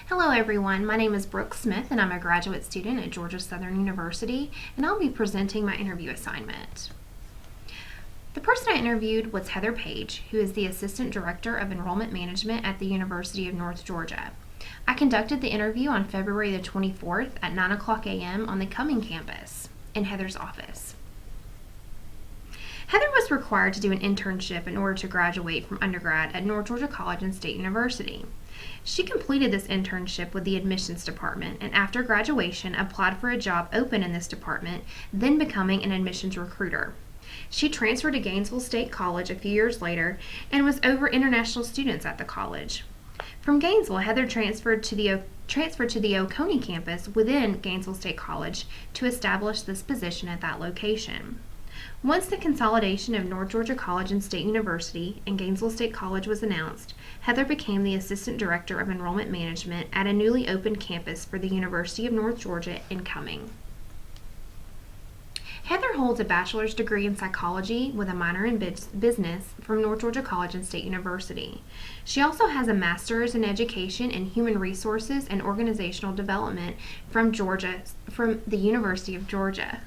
Hello everyone, my name is Brooke Smith and I'm a graduate student at Georgia Southern University, and I'll be presenting my interview assignment. The person I interviewed was Heather Page, who is the Assistant Director of Enrollment Management at the University of North Georgia. I conducted the interview on February the 24th at 9 o'clock a.m. on the Cumming campus in Heather's office. Heather was required to do an internship in order to graduate from undergrad at North Georgia College and State University. She completed this internship with the admissions department and after graduation applied for a job open in this department, then becoming an admissions recruiter. She transferred to Gainesville State College a few years later and was over international students at the college. From Gainesville, Heather transferred to the Oconee campus within Gainesville State College to establish this position at that location. Once the consolidation of North Georgia College and State University and Gainesville State College was announced, Heather became the Assistant Director of Enrollment Management at a newly opened campus for the University of North Georgia in Cumming. Heather holds a bachelor's degree in psychology with a minor in business from North Georgia College and State University. She also has a master's in education in human resources and organizational development from the University of Georgia.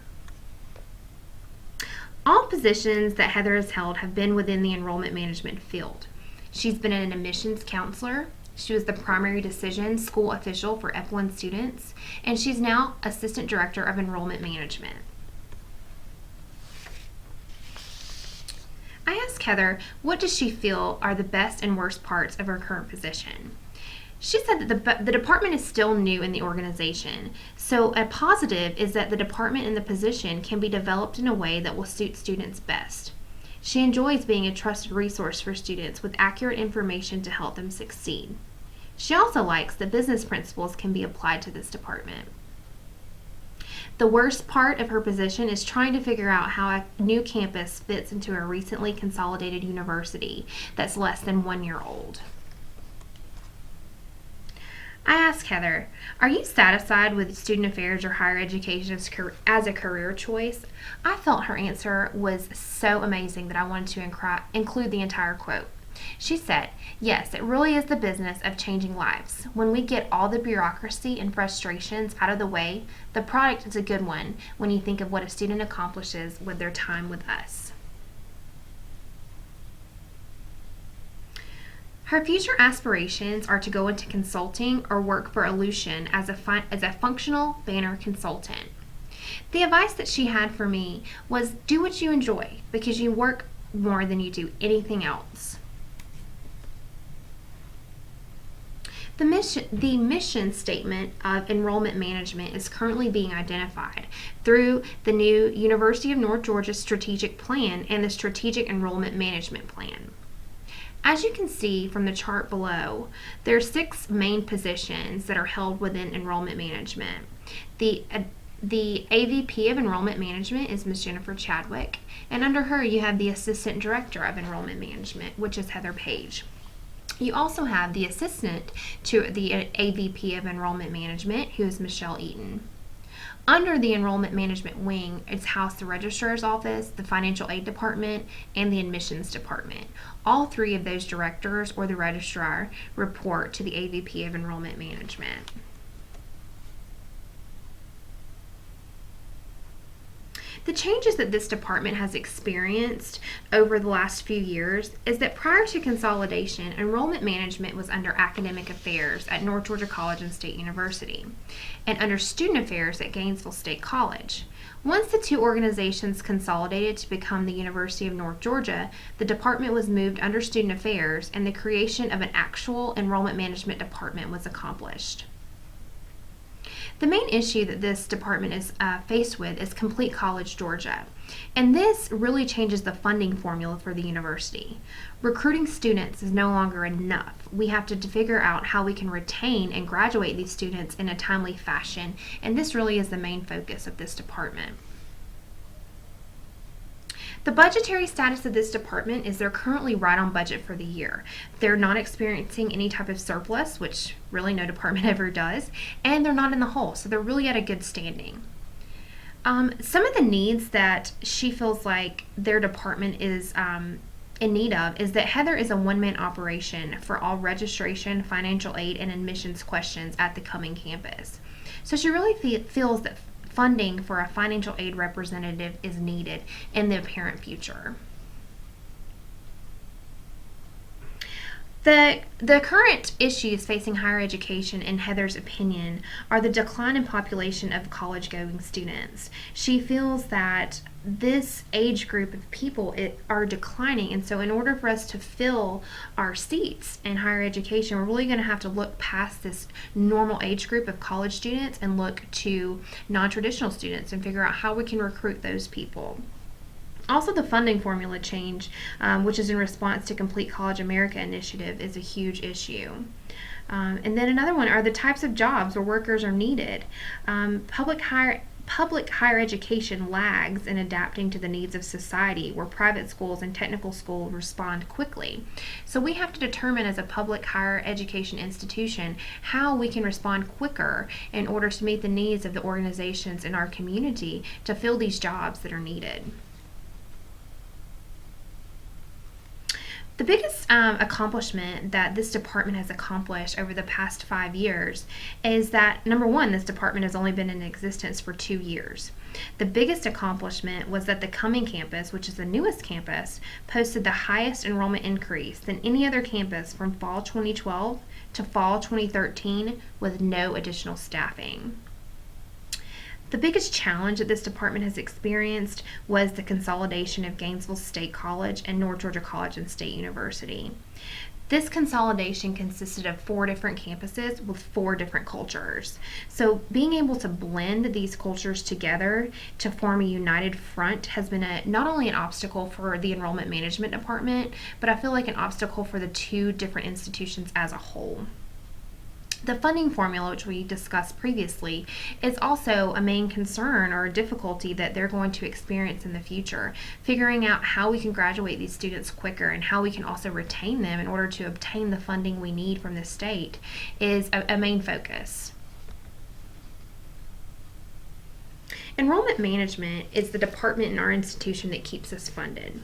All positions that Heather has held have been within the enrollment management field. She's been an admissions counselor, she was the primary decision school official for F1 students, and she's now Assistant Director of Enrollment Management. I asked Heather, what does she feel are the best and worst parts of her current position? She said that the department is still new in the organization, so a positive is that the department and the position can be developed in a way that will suit students best. She enjoys being a trusted resource for students with accurate information to help them succeed. She also likes that business principles can be applied to this department. The worst part of her position is trying to figure out how a new campus fits into a recently consolidated university that's less than 1 year old. I asked Heather, are you satisfied with student affairs or higher education as a career choice? I felt her answer was so amazing that I wanted to include the entire quote. She said, yes, it really is the business of changing lives. When we get all the bureaucracy and frustrations out of the way, the product is a good one when you think of what a student accomplishes with their time with us. Her future aspirations are to go into consulting or work for Ellucian as a functional banner consultant. The advice that she had for me was do what you enjoy because you work more than you do anything else. The mission statement of enrollment management is currently being identified through the new University of North Georgia strategic plan and the strategic enrollment management plan. As you can see from the chart below, there are 6 main positions that are held within enrollment management. The AVP of Enrollment Management is Ms. Jennifer Chadwick, and under her you have the Assistant Director of Enrollment Management, which is Heather Page. You also have the Assistant to the AVP of Enrollment Management, who is Michelle Eaton. Under the Enrollment Management wing is housed the Registrar's Office, the Financial Aid Department, and the Admissions Department. All 3 of those directors or the registrar report to the AVP of Enrollment Management. The changes that this department has experienced over the last few years is that prior to consolidation, enrollment management was under academic affairs at North Georgia College and State University, and under student affairs at Gainesville State College. Once the 2 organizations consolidated to become the University of North Georgia, the department was moved under student affairs and the creation of an actual enrollment management department was accomplished. The main issue that this department is faced with is Complete College Georgia, and this really changes the funding formula for the university. Recruiting students is no longer enough. We have to figure out how we can retain and graduate these students in a timely fashion, and this really is the main focus of this department. The budgetary status of this department is they're currently right on budget for the year. They're not experiencing any type of surplus, which really no department ever does, and they're not in the hole, so they're really at a good standing. Some of the needs that she feels like their department is in need of is that Heather is a one-man operation for all registration, financial aid, and admissions questions at the coming campus. So she really feels that funding for a financial aid representative is needed in the apparent future. The current issues facing higher education, in Heather's opinion, are the decline in population of college-going students. She feels that this age group of people are declining, and so in order for us to fill our seats in higher education, we're really going to have to look past this normal age group of college students and look to non-traditional students and figure out how we can recruit those people. Also, the funding formula change, which is in response to Complete College America initiative, is a huge issue. And then another one are the types of jobs where workers are needed. Public higher education lags in adapting to the needs of society, where private schools and technical schools respond quickly. So we have to determine as a public higher education institution how we can respond quicker in order to meet the needs of the organizations in our community to fill these jobs that are needed. The biggest accomplishment that this department has accomplished over the past 5 years is that, number one, this department has only been in existence for 2 years. The biggest accomplishment was that the Cumming campus, which is the newest campus, posted the highest enrollment increase than any other campus from fall 2012 to fall 2013 with no additional staffing. The biggest challenge that this department has experienced was the consolidation of Gainesville State College and North Georgia College and State University. This consolidation consisted of 4 different campuses with 4 different cultures. So being able to blend these cultures together to form a united front has been not only an obstacle for the enrollment management department, but I feel like an obstacle for the 2 different institutions as a whole. The funding formula, which we discussed previously, is also a main concern or a difficulty that they're going to experience in the future. Figuring out how we can graduate these students quicker and how we can also retain them in order to obtain the funding we need from the state is a main focus. Enrollment management is the department in our institution that keeps us funded.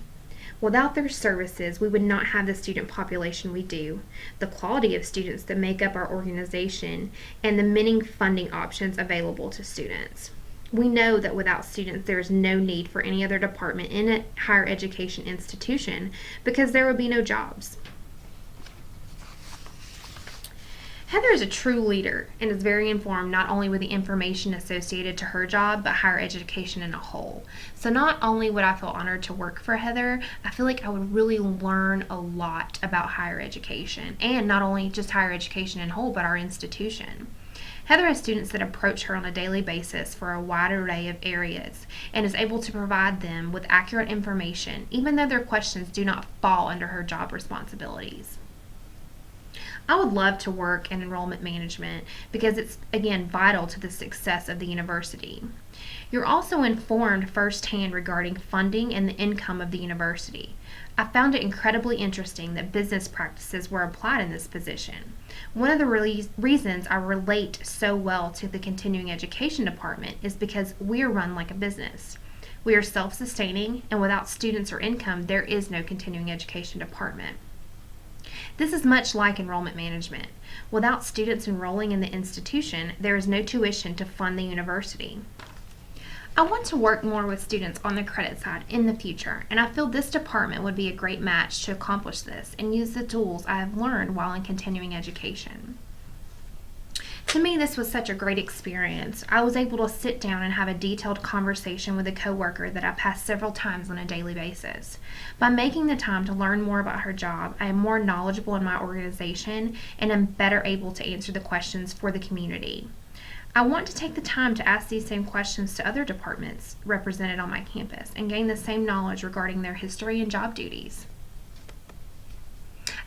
Without their services, we would not have the student population we do, the quality of students that make up our organization, and the many funding options available to students. We know that without students, there is no need for any other department in a higher education institution because there would be no jobs. Heather is a true leader and is very informed not only with the information associated to her job, but higher education in a whole. So not only would I feel honored to work for Heather, I feel like I would really learn a lot about higher education, and not only just higher education in whole, but our institution. Heather has students that approach her on a daily basis for a wide array of areas and is able to provide them with accurate information, even though their questions do not fall under her job responsibilities. I would love to work in enrollment management because it's, again, vital to the success of the university. You're also informed firsthand regarding funding and the income of the university. I found it incredibly interesting that business practices were applied in this position. One of the reasons I relate so well to the continuing education department is because we are run like a business. We are self-sustaining, and without students or income, there is no continuing education department. This is much like enrollment management. Without students enrolling in the institution, there is no tuition to fund the university. I want to work more with students on the credit side in the future, and I feel this department would be a great match to accomplish this and use the tools I have learned while in continuing education. To me, this was such a great experience. I was able to sit down and have a detailed conversation with a coworker that I pass several times on a daily basis. By making the time to learn more about her job, I am more knowledgeable in my organization and am better able to answer the questions for the community. I want to take the time to ask these same questions to other departments represented on my campus and gain the same knowledge regarding their history and job duties.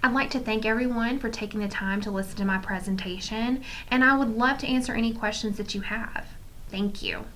I'd like to thank everyone for taking the time to listen to my presentation, and I would love to answer any questions that you have. Thank you.